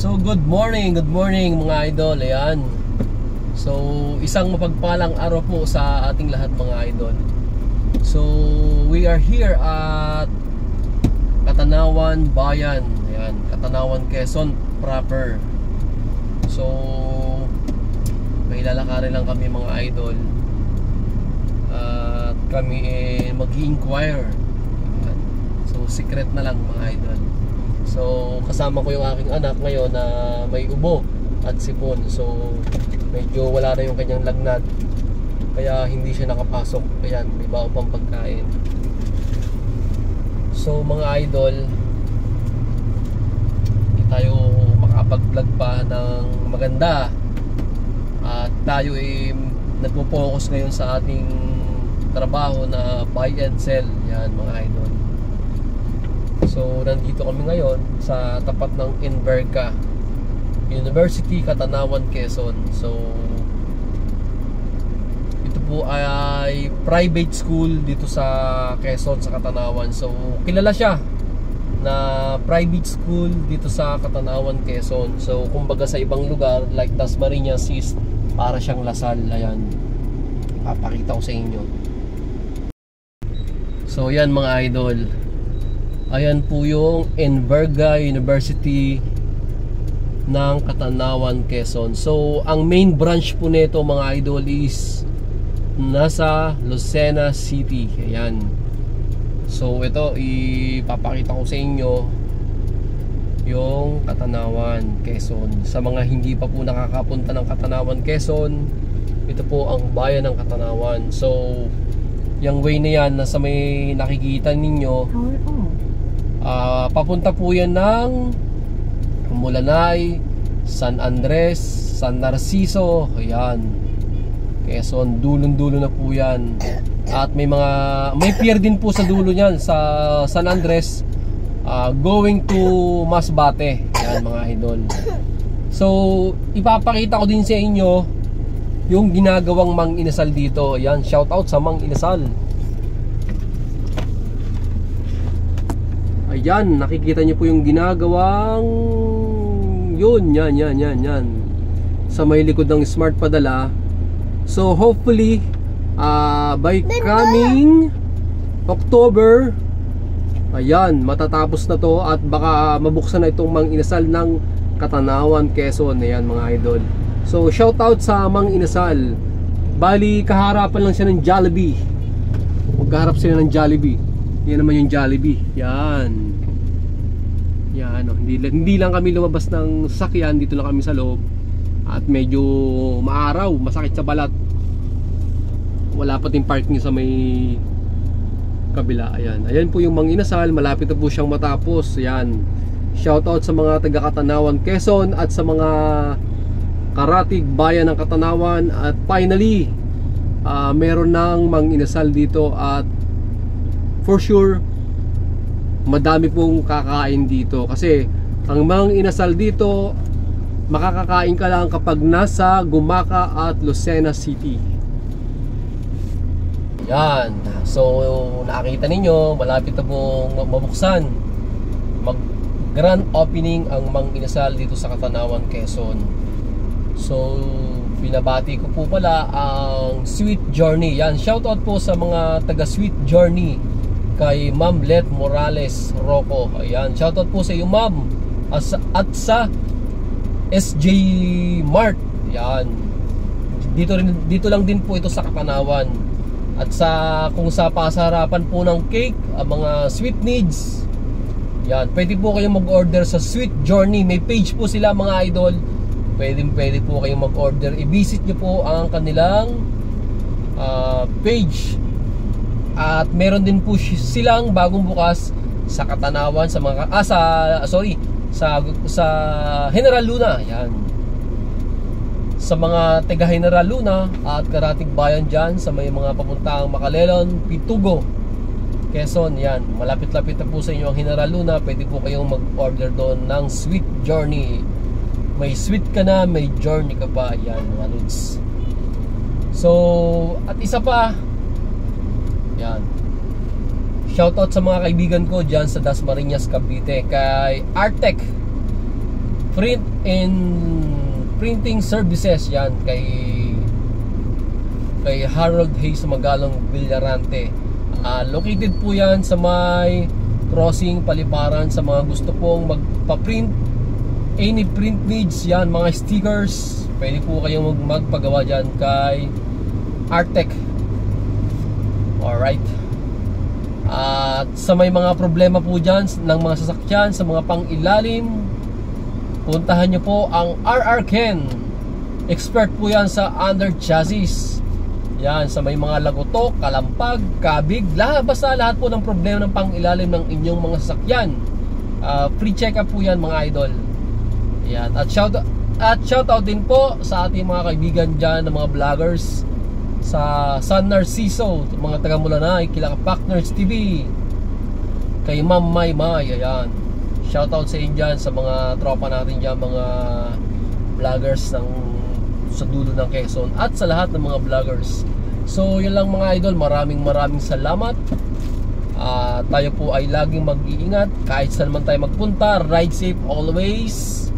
So good morning mga idol. Ayan. So isang mapagpalang araw po sa ating lahat mga idol. So we are here at Katanawan Bayan. Ayan, Katanawan Quezon proper. So may lalakarin lang kami mga idol. At kami mag-i-inquire. So secret na lang mga idol. So kasama ko yung aking anak ngayon na may ubo at sipon. So medyo wala na yung kanyang lagnat, kaya hindi siya nakapasok. Ayan, may bago pang pagkain. So mga idol, hindi tayo makapag-vlog pa ng maganda. At tayo nagpo-focus ngayon sa ating trabaho na buy and sell. Yan mga idol. So nandito kami ngayon sa tapat ng Inverca University, Katanawan, Quezon. So ito po ay private school dito sa Quezon, sa Katanawan. So kilala siya na private school dito sa Katanawan, Quezon. So kumbaga sa ibang lugar like Dasmariñas is para siyang Lasal. Ayan, papakita ko sa inyo. So yan mga idol, ayan po yung Inverca University ng Katanawan, Quezon. So ang main branch po nito mga idol is nasa Lucena City. Ayan. So ito ipapakita ko sa inyo yung Katanawan, Quezon. Sa mga hindi pa po nakakapunta ng Katanawan, Quezon, ito po ang bayan ng Katanawan. So yung way na yan, nasa may nakikita ninyo, papunta po yan ng Mulanay, San Andres, San Narciso. Ayan, Quezon, dulong-dulo na po yan. At may pier din po sa dulo niyan, sa San Andres, going to Masbate. Ayan mga idol. So ipapakita ko din sa inyo yung ginagawang Mang Inasal dito. Ayan, shout out sa Mang Inasal. Ayan, nakikita niyo po yung ginagawang yun, yan sa may likod ng Smart Padala. So hopefully by coming October, ayan, matatapos na to at baka mabuksan na itong Mang Inasal ng Katanawan, Quezon. Ayan mga idol. So shout out sa Mang Inasal. Bali kaharapan lang siya ng Jollibee. Magkaharap sila ng Jollibee. Yan naman yung Jollibee. Yan. Yan, oh. Hindi lang kami lumabas ng sasakyan, dito lang kami sa loob. At medyo maaraw, masakit sa balat. Wala pa ting parking sa may kabila. Ayan. Ayan po yung Mang Inasal, malapit na po siyang matapos. Yan. Shout out sa mga taga Katanawan, Quezon at sa mga karatig bayan ng Katanawan. At finally meron ng Mang Inasal dito. At for sure madami pong kakain dito. Kasi ang Mang Inasal dito, makakakain ka lang kapag nasa Gumaca at Lucena City. Yan. So nakita ninyo, malapit na pong mabuksan, mag grand opening ang Mang Inasal dito sa Katanawan, Quezon. So pinabati ko po pala ang Sweet Journey. Yan, shoutout po sa mga taga Sweet Journey, kay Ma'am Let Morales Rocco. Ayan, shoutout po sa iyo ma'am. At sa SJ Mart. Ayan, dito lang din po ito sa Katanawan. At kung sa pasarapan po ng cake, ang mga sweet needs, yan, pwede po kayong mag-order sa Sweet Journey. May page po sila mga idol. Pwede po kayong mag-order. I-visit nyo po ang kanilang page. At meron din po silang bagong bukas sa Katanawan, sa mga sa General Luna. Yan. Sa mga taga General Luna at karatig bayan dyan, sa may mga papuntang Macalelon, Pitugo, Quezon, yan, malapit-lapit na po sa inyo ang General Luna. Pwede po kayong mag-order doon ng Sweet Journey. May sweet ka na, may journey ka pa. Yan mga lods. So at isa pa, yan, shoutout sa mga kaibigan ko dyan sa Dasmariñas, Cavite, kay Artec print and printing services yan kay Harold Hayes Magalong Villarante. Located po yan sa may crossing Paliparan. Sa mga gusto pong magpa-print, any print needs yan, mga stickers, pwede po kayong magpagawa dyan kay Artec. Alright. At sa may mga problema po dyan ng mga sasakyan, sa mga pang-ilalim, puntahan nyo po ang RR Ken. Expert po yan sa under chassis. Yan, sa may mga lagotok, kalampag, kabig, basta lahat po ng problema ng pang-ilalim ng inyong mga sasakyan. Free check-up po yan mga idol. Yan. At shoutout din po sa ating mga kaibigan dyan, ng mga vloggers sa San Narciso, mga taga Mulanay, kila Partners TV, kay Ma'am Maymay. Ayan, shoutout sa inyo dyan, sa mga tropa natin dyan, mga vloggers sa dulo ng Quezon, at sa lahat ng mga vloggers. So yun lang mga idol, maraming salamat. Tayo po ay laging mag-iingat kahit saan man tayo magpunta. Ride safe always.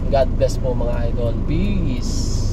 God bless po mga idol. Peace.